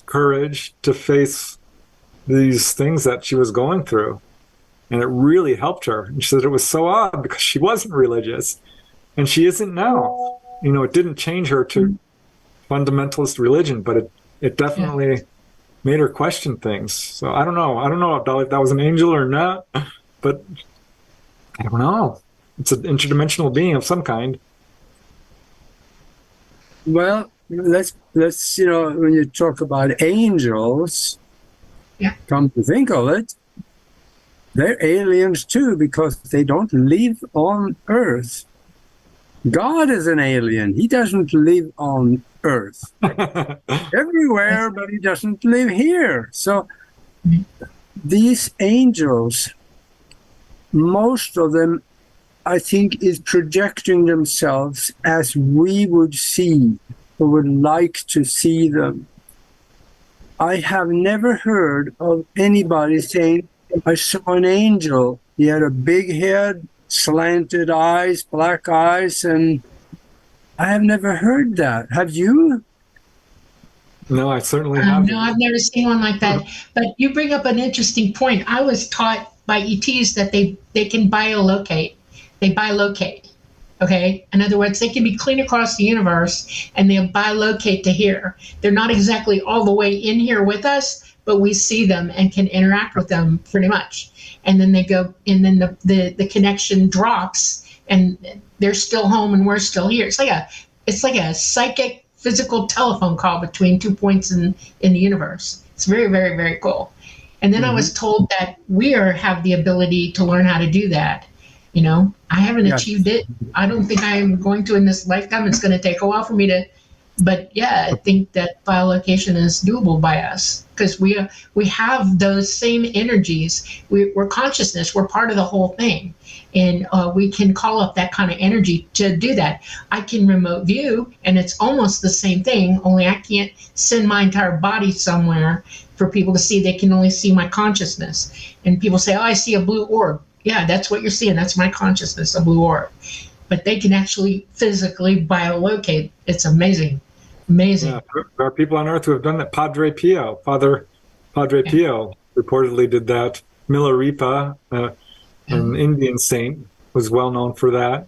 courage to face these things that she was going through. And it really helped her. And she said it was so odd because she wasn't religious and she isn't now. You know, it didn't change her to fundamentalist religion, but it definitely made her question things. So I don't know if that was an angel or not, but I don't know. It's an interdimensional being of some kind. Well, let's when you talk about angels, come to think of it, they're aliens too because they don't live on Earth. God is an alien. He doesn't live on Earth. Everywhere, but he doesn't live here. So these angels, most of them, I think, is projecting themselves as we would see or would like to see them. I have never heard of anybody saying, I saw an angel. He had a big head, slanted eyes, black eyes, and I have never heard that. Have you? No, I certainly haven't. No, I've never seen one like that. But you bring up an interesting point. I was taught by ETs that they can biolocate. They bilocate. Okay? In other words, they can be clean across the universe and they'll bilocate to here. They're not exactly all the way in here with us, but we see them and can interact with them pretty much. And then they go, and then the connection drops and they're still home and we're still here. It's like a psychic physical telephone call between 2 points in the universe. It's very, very, very cool. And then I was told that we have the ability to learn how to do that. You know, I haven't achieved it. I don't think I'm going to in this lifetime. It's going to take a while for me to, but yeah, I think that biolocation is doable by us because we have those same energies. We're consciousness. We're part of the whole thing. And we can call up that kind of energy to do that. I can remote view, and it's almost the same thing, only I can't send my entire body somewhere for people to see. They can only see my consciousness. And people say, oh, I see a blue orb. Yeah, that's what you're seeing. That's my consciousness, a blue orb. But they can actually physically biolocate. It's amazing. Amazing. Yeah, there are people on Earth who have done that. Padre Pio reportedly did that. Milarepa, an Indian saint, was well known for that.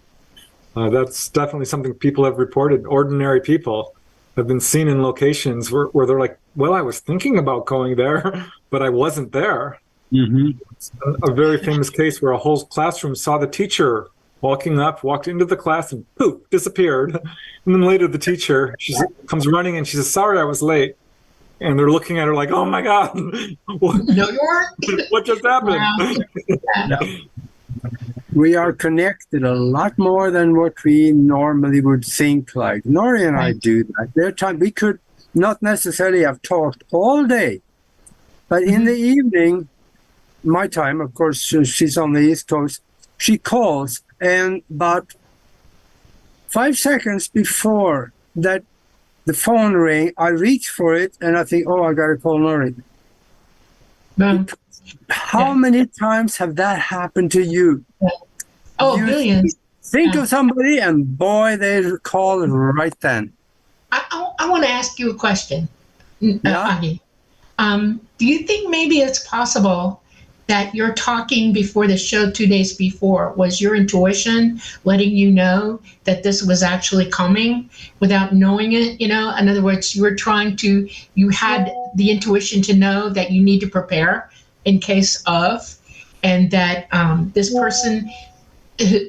That's definitely something people have reported. Ordinary people have been seen in locations where they're like, well, I was thinking about going there, but I wasn't there. Mm-hmm. A very famous case where a whole classroom saw the teacher walked into the class and poof, disappeared. And then later the teacher, comes running and she says, sorry, I was late. And they're looking at her like, oh my God, what just happened? Wow. We are connected a lot more than what we normally would think like. Nori and I do that. There are times we could not necessarily have talked all day, but in the evening, my time, of course, she's on the East Coast, she calls, and about 5 seconds before that the phone rang, I reach for it, and I think, oh, I got to call Nori. How many times have that happened to you? Oh, billions. Think of somebody, and boy, they call right then. I want to ask you a question, Agi. Do you think maybe it's possible that you're talking before the show 2 days before was your intuition letting you know that this was actually coming without knowing it? You know, in other words, you had the intuition to know that you need to prepare in case of, and that this person,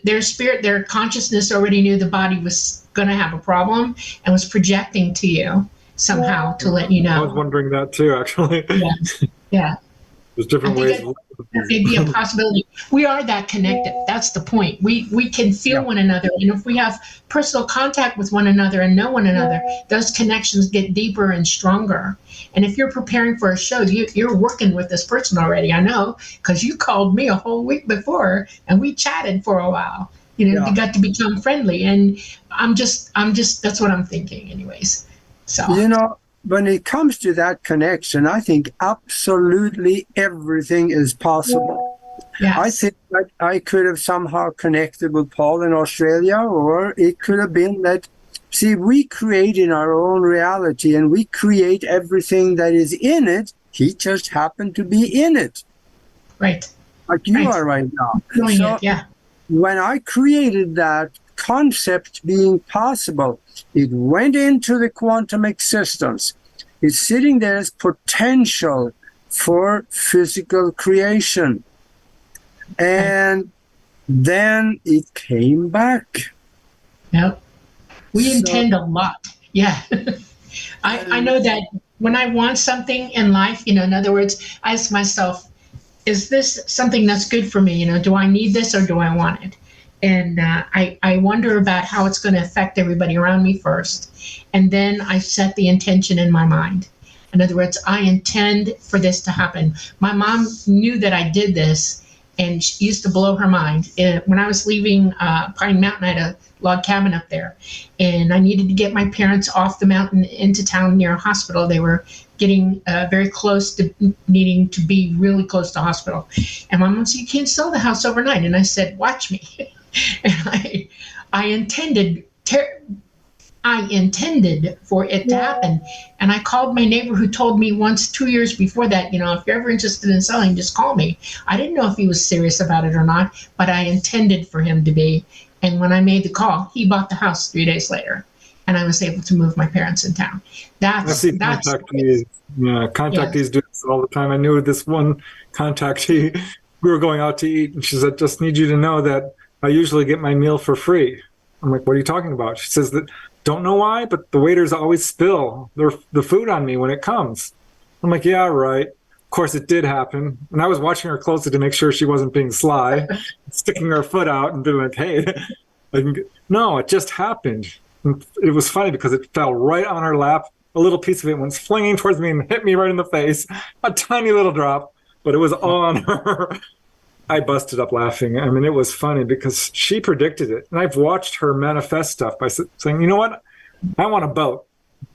their spirit, their consciousness already knew the body was going to have a problem and was projecting to you somehow to let you know. I was wondering that too, actually. Yeah. There's different ways. That may be a possibility. We are that connected. That's the point. We can feel one another. And if we have personal contact with one another and know one another, those connections get deeper and stronger. And if you're preparing for a show, you're working with this person already. I know, because you called me a whole week before and we chatted for a while. You know, you got to become friendly. And I'm just, that's what I'm thinking anyways. So, you know, when it comes to that connection, I think absolutely everything is possible. Yes. I think that I could have somehow connected with Paul in Australia, or it could have been that, see, we create in our own reality and we create everything that is in it. He just happened to be in it. Right. Like you Right. are right now. Doing So it, yeah. when I created that concept being possible, it went into the quantum existence. It's sitting there as potential for physical creation. And then it came back. Yep. We So- intend a lot. Yeah. I know that when I want something in life, in other words, I ask myself, is this something that's good for me? Do I need this or do I want it? And I wonder about how it's going to affect everybody around me first. And then I set the intention in my mind. In other words, I intend for this to happen. My mom knew that I did this, and she used to blow her mind. When I was leaving Pine Mountain, I had a log cabin up there, and I needed to get my parents off the mountain into town near a hospital. They were getting very close to needing to be really close to hospital. And my mom said, "You can't sell the house overnight." And I said, "Watch me." And I intended for it to happen. And I called my neighbor who told me once 2 years before that, if you're ever interested in selling, just call me. I didn't know if he was serious about it or not, but I intended for him to be. And when I made the call, he bought the house 3 days later, and I was able to move my parents in town. I see contactees. Yeah, contactees do this all the time. I knew this one contactee. We were going out to eat, and she said, "Just need you to know that I usually get my meal for free." I'm like, "What are you talking about?" She says that, "Don't know why, but the waiters always spill the food on me when it comes." I'm like, "Yeah, right." Of course, it did happen. And I was watching her closely to make sure she wasn't being sly, sticking her foot out and being like, "Hey." No, it just happened. And it was funny because it fell right on her lap. A little piece of it went flinging towards me and hit me right in the face. A tiny little drop, but it was on her. I busted up laughing. I mean, it was funny because she predicted it. And I've watched her manifest stuff by saying, "You know what? I want a boat."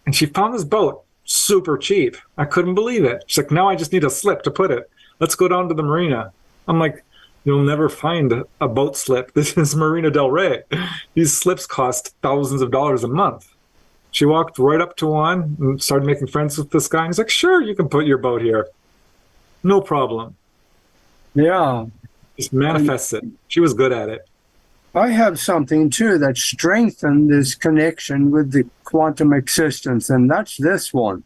And she found this boat super cheap. I couldn't believe it. She's like, "Now I just need a slip to put it. Let's go down to the marina." I'm like, "You'll never find a boat slip. This is Marina del Rey. These slips cost thousands of dollars a month." She walked right up to one and started making friends with this guy. And he's like, "Sure, you can put your boat here. No problem." Yeah. Just manifest it. She was good at it. I have something too that strengthened this connection with the quantum existence, and that's this one.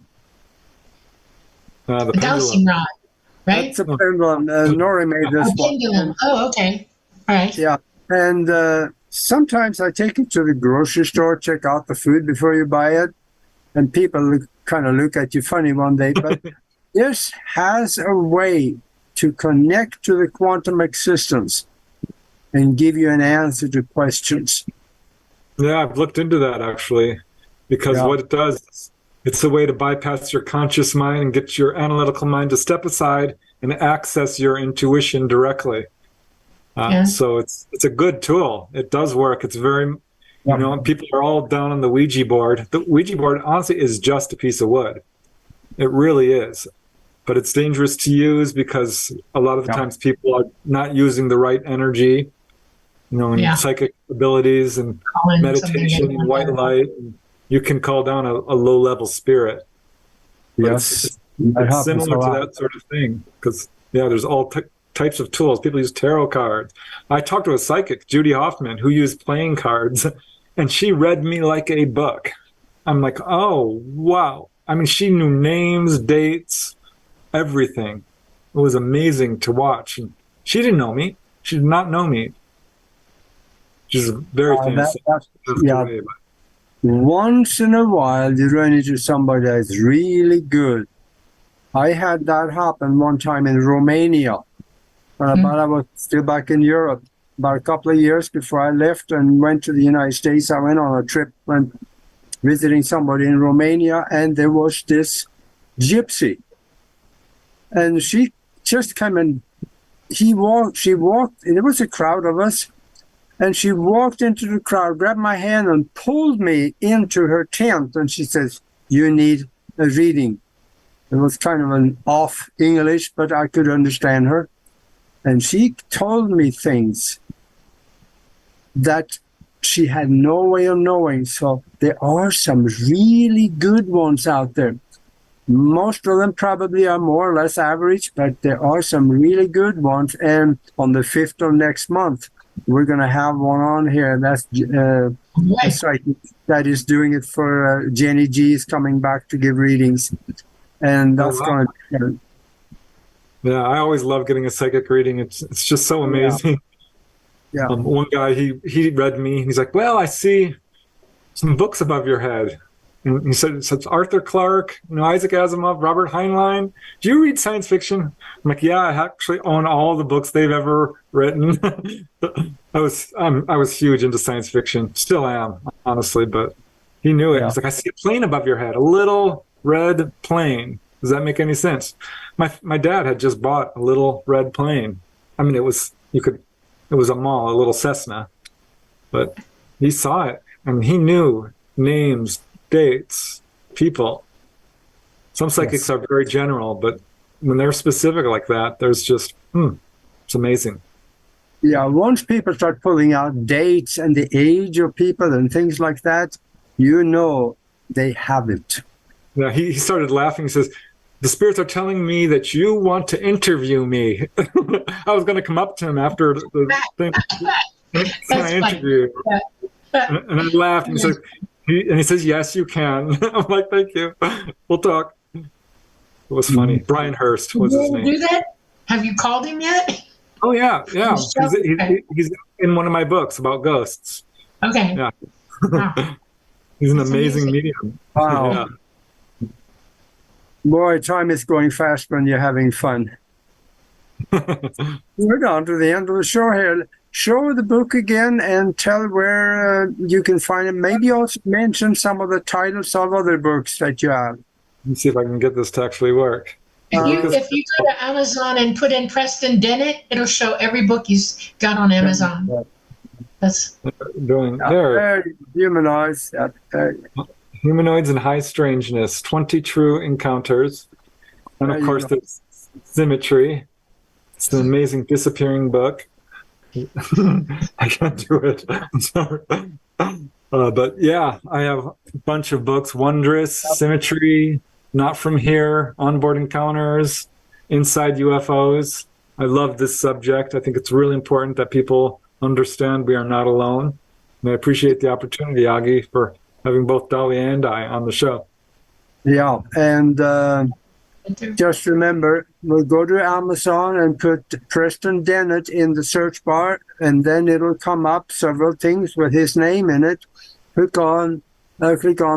The dowsing rod, right? That's a pendulum. Nori made this one. Pendulum. Oh, okay. All right. Yeah. And sometimes I take it to the grocery store, check out the food before you buy it, and people kind of look at you funny one day. But this has a way to connect to the quantum existence and give you an answer to questions. Yeah, I've looked into that actually, because what it does, it's a way to bypass your conscious mind and get your analytical mind to step aside and access your intuition directly. So it's a good tool. It does work. It's very, people are all down on the Ouija board. The Ouija board, honestly, is just a piece of wood. It really is. But it's dangerous to use because a lot of the times people are not using the right energy, and psychic abilities and meditation and white light. And you can call down a low-level spirit. Yes. It's similar to that sort of thing because, there's all types of tools. People use tarot cards. I talked to a psychic, Judy Hoffman, who used playing cards, and she read me like a book. I'm like, oh, wow. I mean, she knew names, dates, everything. It was amazing to watch. And she didn't know me. She did not know me. She's very famous. Once in a while, you run into somebody that's really good. I had that happen one time in Romania. But I was still back in Europe. About a couple of years before I left and went to the United States, I went on a trip when visiting somebody in Romania, and there was this gypsy. And she just came and she walked, and there was a crowd of us, and she walked into the crowd, grabbed my hand and pulled me into her tent, and she says, "You need a reading." It was kind of an off English, but I could understand her. and she told me things that she had no way of knowing. So there are some really good ones out there. Most of them probably are more or less average, but there are some really good ones. And on the 5th of next month, we're going to have one on here. That's a psychic that is doing it for Jenny G is coming back to give readings. And that's going to... Yeah, I always love getting a psychic reading. It's just so amazing. Yeah. One guy, he read me. He's like, well, I see some books above your head. And he said, it's Arthur Clarke, Isaac Asimov, Robert Heinlein. Do you read science fiction? I'm like, yeah, I actually own all the books they've ever written. I was huge into science fiction. Still am, honestly, but he knew it. Yeah. He's like, I see a plane above your head, a little red plane. Does that make any sense? My dad had just bought a little red plane. I mean, it was a mall, a little Cessna, but he saw it and he knew names, dates, people. Some psychics are very general, but when they're specific like that, there's just, it's amazing. Yeah, once people start pulling out dates and the age of people and things like that, they have it. Yeah, he started laughing. He says, the spirits are telling me that you want to interview me. I was going to come up to him after the thing. Can I interview? And I laughed and he said, he says, yes, you can. I'm like, thank you. We'll talk. It was funny. Brian Hurst was his name. Do that? Have you called him yet? Oh, yeah. He's in one of my books about ghosts. Okay. Yeah. Wow. He's an amazing medium. Wow. Yeah. Boy, time is going fast when you're having fun. We're down to the end of the show here. Show the book again and tell where you can find it. Maybe also mention some of the titles of other books that you have. Let me see if I can get this to actually work. If you go to Amazon and put in Preston Dennet, it'll show every book he's got on Amazon. That's doing there. Humanoids. Humanoids and High Strangeness, 20 True Encounters. And of course, there's Symmetry. It's an amazing disappearing book. I can't do it. I'm sorry. But yeah, I have a bunch of books. Wondrous, Symmetry, Not From Here, Onboard Encounters, Inside UFOs. I love this subject. I think it's really important that people understand we are not alone. And I appreciate the opportunity, Agi, for having both Dolly and I on the show. Yeah, and just remember, we'll go to Amazon and put Preston Dennet in the search bar, and then it'll come up several things with his name in it. Click on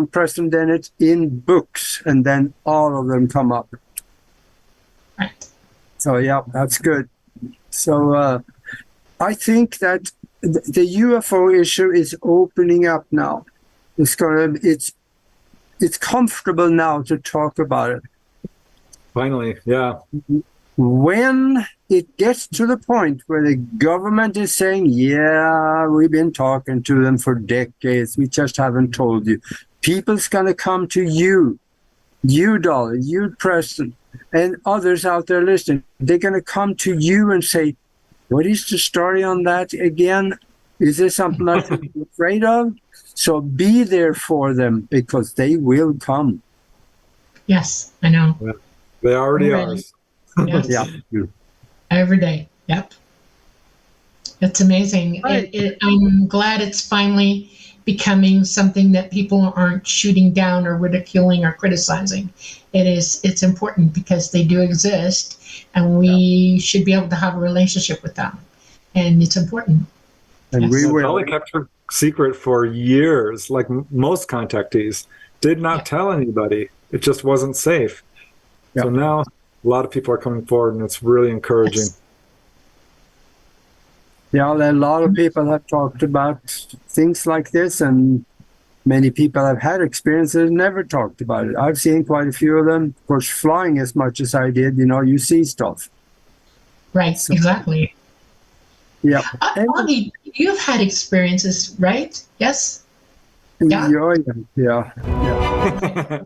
Preston Dennet in books, and then all of them come up. right. So yeah, that's good. So I think that the UFO issue is opening up now. It's comfortable now to talk about it. Finally, yeah. When it gets to the point where the government is saying, yeah, we've been talking to them for decades, we just haven't told you. People's going to come to you, Dolly, you, Preston, and others out there listening. They're going to come to you and say, what is the story on that again? Is there something that you're afraid of? So be there for them, because they will come. Yes, I know. Yeah. They already are. Yes. Yeah. Every day. Yep. It's amazing. Right. I'm glad it's finally becoming something that people aren't shooting down or ridiculing or criticizing. It's important because they do exist, and we should be able to have a relationship with them. And it's important. And we will. Dolly kept her secret for years, like most contactees. Did not tell anybody. It just wasn't safe. So now a lot of people are coming forward, and it's really encouraging. Yes. Yeah, a lot of people have talked about things like this, and many people have had experiences and never talked about it. I've seen quite a few of them. Of course, flying as much as I did, you see stuff. Right, So, exactly. Yeah. Augie, you've had experiences, right? Yes? Yeah. Yeah.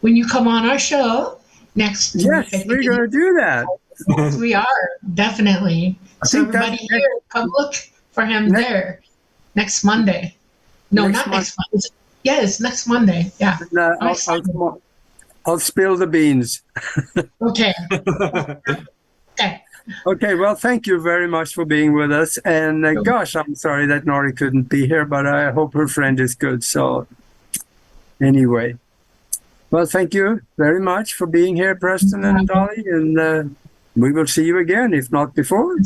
When you come on our show next Yes, week, we're going to do that. Yes, we are, definitely. I So think that's everybody here, come look for him next- there next Monday. No, Next not next Monday. Yes, next Monday. Yeah. I'm excited. I'll spill the beans. Okay. Okay. Okay, well, thank you very much for being with us. And gosh, I'm sorry that Nori couldn't be here, but I hope her friend is good. So anyway, well, thank you very much for being here, Preston and Dolly. And we will see you again, if not before.